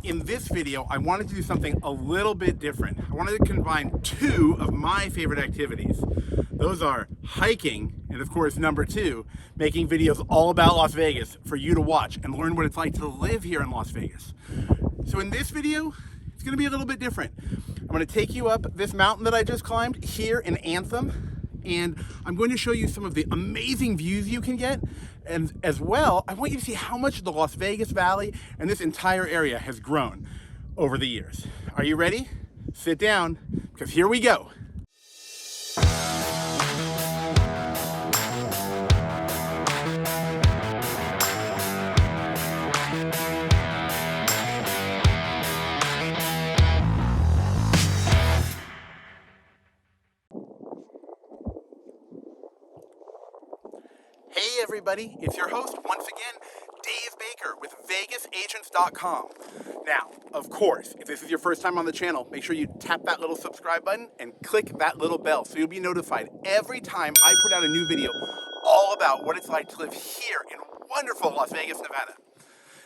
In this video, I wanted to do something a little bit different. I wanted to combine two of my favorite activities. Those are hiking, and of course, number two, making videos all about Las Vegas for you to watch and learn what it's like to live here in Las Vegas. So in this video, it's gonna be a little bit different. I'm gonna take you up this mountain that I just climbed here in Anthem, and I'm going to show you some of the amazing views you can get. And as well, I want you to see how much the Las Vegas Valley and this entire area has grown over the years. Are you ready? Sit down, because here we go. Hey everybody, it's your host once again, Dave Baker with VegasAgents.com. Now, of course, if this is your first time on the channel, make sure you tap that little subscribe button and click that little bell so you'll be notified every time I put out a new video all about what it's like to live here in wonderful Las Vegas, Nevada.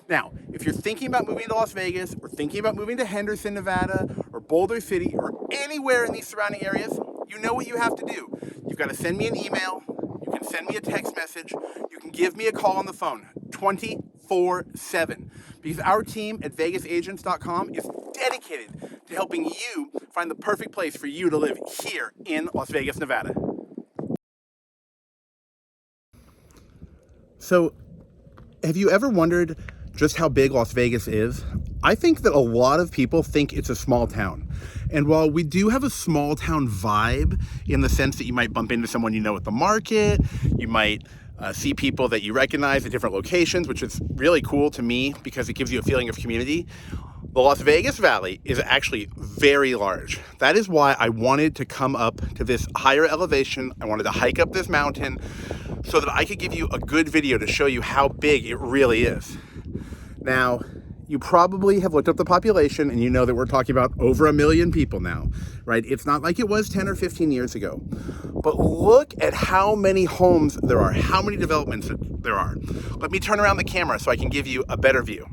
Now, if you're thinking about moving to Las Vegas or thinking about moving to Henderson, Nevada or Boulder City or anywhere in these surrounding areas, you know what you have to do. You've got to send me an email. You can send me a text message, you can give me a call on the phone 24/7 because our team at VegasAgents.com is dedicated to helping you find the perfect place for you to live here in Las Vegas, Nevada. So, have you ever wondered just how big Las Vegas is? I think that a lot of people think it's a small town. And while we do have a small town vibe in the sense that you might bump into someone you know at the market, you might see people that you recognize at different locations, which is really cool to me because it gives you a feeling of community. The Las Vegas Valley is actually very large. That is why I wanted to come up to this higher elevation. I wanted to hike up this mountain so that I could give you a good video to show you how big it really is. Now, you probably have looked up the population and you know that we're talking about over 1 million people now, right? It's not like it was 10 or 15 years ago. But look at how many homes there are, how many developments there are. Let me turn around the camera so I can give you a better view.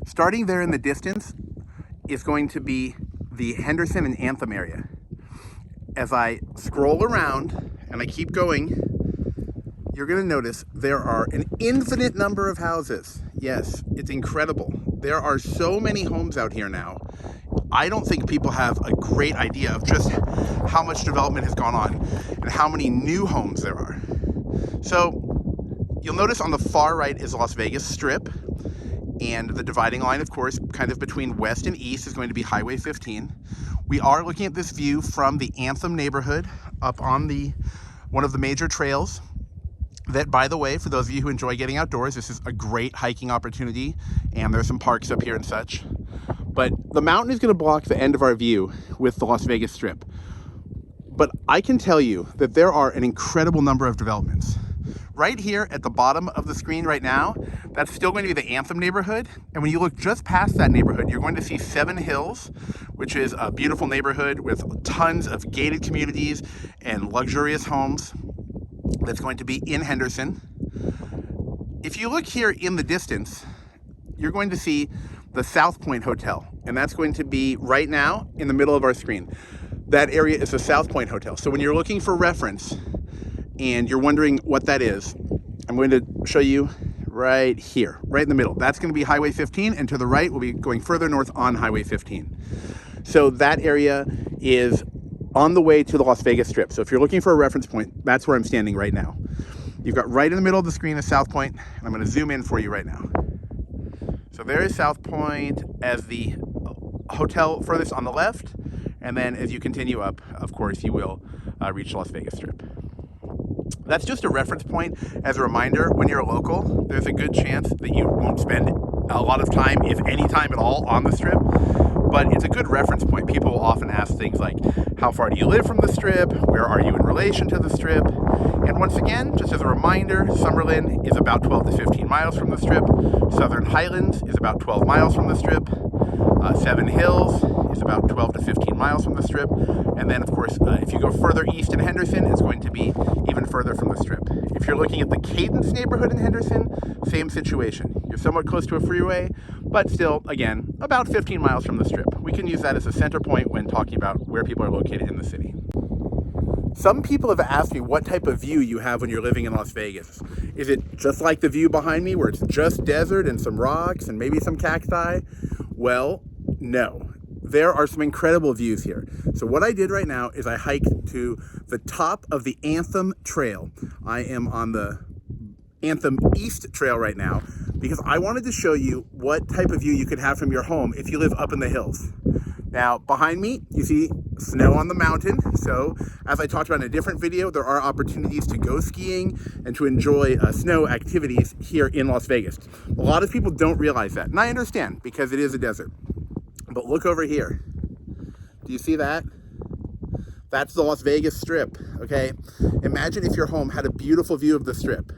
Starting there in the distance is going to be the Henderson and Anthem area. As I scroll around and I keep going, you're going to notice there are an infinite number of houses. Yes, it's incredible. There are so many homes out here now. I don't think people have a great idea of just how much development has gone on and how many new homes there are. So you'll notice on the far right is Las Vegas Strip, and the dividing line, of course, kind of between west and east is going to be Highway 15. We are looking at this view from the Anthem neighborhood up on one of the major trails. That, by the way, for those of you who enjoy getting outdoors, this is a great hiking opportunity, and there's some parks up here and such. But the mountain is going to block the end of our view with the Las Vegas Strip. But I can tell you that there are an incredible number of developments. Right here at the bottom of the screen right now, that's still going to be the Anthem neighborhood. And when you look just past that neighborhood, you're going to see Seven Hills, which is a beautiful neighborhood with tons of gated communities and luxurious homes. That's going to be in Henderson. If you look here in the distance, you're going to see the South Point Hotel, and that's going to be right now in the middle of our screen. That area is the South Point Hotel. So when you're looking for reference and you're wondering what that is, I'm going to show you right here, right in the middle. That's going to be Highway 15, and to the right, we'll be going further north on Highway 15. So that area is on the way to the Las Vegas Strip. So if you're looking for a reference point, that's where I'm standing right now. You've got right in the middle of the screen is South Point, and I'm going to zoom in for you right now. So there is South Point as the hotel furthest on the left, and then as you continue up, of course, you will reach Las Vegas Strip. That's just a reference point as a reminder. When you're a local, there's a good chance that you won't spend a lot of time, if any time at all, on the Strip. But it's a good reference point. People will often ask things like, how far do you live from the Strip? Where are you in relation to the Strip? And once again, just as a reminder, Summerlin is about 12 to 15 miles from the Strip. Southern Highlands is about 12 miles from the Strip. Seven Hills is about 12 to 15 miles from the Strip. And then, of course, if you go further east in Henderson, it's going to be even further from the Strip. If you're looking at the Cadence neighborhood in Henderson, same situation. You're somewhat close to a freeway, but still, again, about 15 miles from the Strip. We can use that as a center point when talking about where people are located in the city. Some people have asked me what type of view you have when you're living in Las Vegas. Is it just like the view behind me where it's just desert and some rocks and maybe some cacti? Well, no. There are some incredible views here. So what I did right now is I hiked to the top of the Anthem Trail. I am on the Anthem East Trail right now because I wanted to show you what type of view you could have from your home if you live up in the hills. Now, behind me, you see snow on the mountain. So, as I talked about in a different video, there are opportunities to go skiing and to enjoy snow activities here in Las Vegas. A lot of people don't realize that, and I understand because it is a desert. But look over here. Do you see that? That's the Las Vegas Strip, okay? Imagine if your home had a beautiful view of the Strip.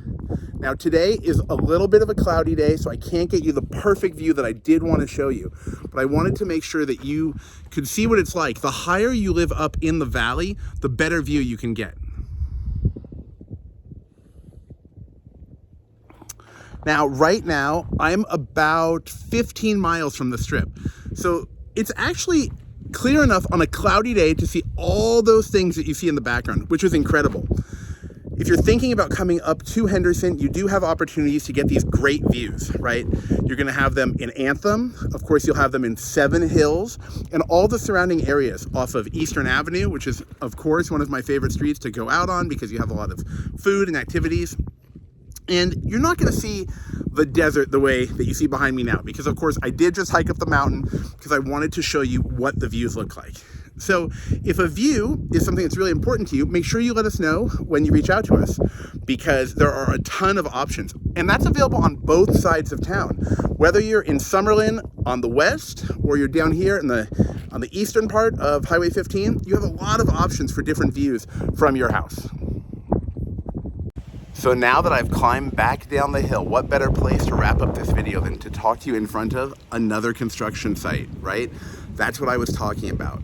Now today is a little bit of a cloudy day, so I can't get you the perfect view that I did want to show you, but I wanted to make sure that you could see what it's like. The higher you live up in the valley, the better view you can get. Now, right now, I'm about 15 miles from the Strip. So it's actually clear enough on a cloudy day to see all those things that you see in the background, which is incredible. If you're thinking about coming up to Henderson, you do have opportunities to get these great views, right? You're gonna have them in Anthem. Of course, you'll have them in Seven Hills and all the surrounding areas off of Eastern Avenue, which is, of course, one of my favorite streets to go out on because you have a lot of food and activities. And you're not gonna see the desert the way that you see behind me now because, of course, I did just hike up the mountain because I wanted to show you what the views look like. So if a view is something that's really important to you, make sure you let us know when you reach out to us because there are a ton of options. And that's available on both sides of town. Whether you're in Summerlin on the west or you're down here on the eastern part of Highway 15, you have a lot of options for different views from your house. So now that I've climbed back down the hill, what better place to wrap up this video than to talk to you in front of another construction site, right? That's what I was talking about.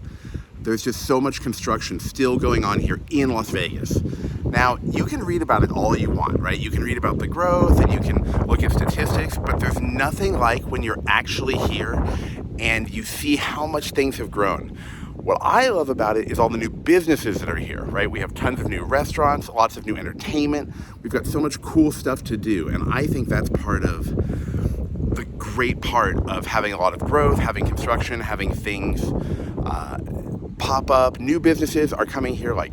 There's just so much construction still going on here in Las Vegas. Now, you can read about it all you want, right? You can read about the growth and you can look at statistics, but there's nothing like when you're actually here and you see how much things have grown. What I love about it is all the new businesses that are here, right? We have tons of new restaurants, lots of new entertainment. We've got so much cool stuff to do, and I think that's part of the great part of having a lot of growth, having construction, having things pop up. New businesses are coming here like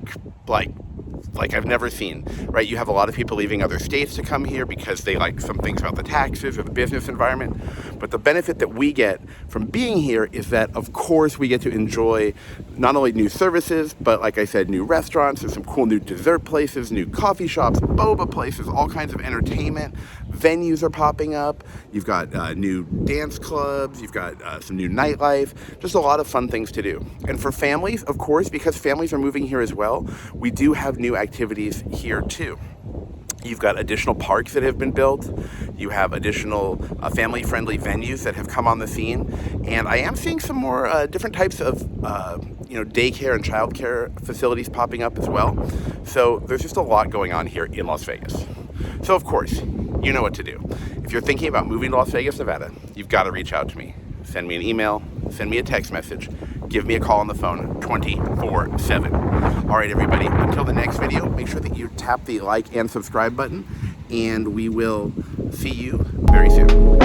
I've never seen, right? You have a lot of people leaving other states to come here because they like some things about the taxes or the business environment. But the benefit that we get from being here is that, of course, we get to enjoy not only new services, but like I said, new restaurants. There's some cool new dessert places, new coffee shops, boba places, all kinds of entertainment. Venues are popping up. You've got new dance clubs. You've got some new nightlife. Just a lot of fun things to do. And for families, of course, because families are moving here as well, we do have new activities here too. You've got additional parks that have been built. You have additional family-friendly venues that have come on the scene. And I am seeing some more different types of daycare and childcare facilities popping up as well. So there's just a lot going on here in Las Vegas. So of course, you know what to do. If you're thinking about moving to Las Vegas, Nevada, you've got to reach out to me. Send me an email, send me a text message, give me a call on the phone 24/7. All right, everybody, until the next video, make sure that you tap the like and subscribe button, and we will see you very soon.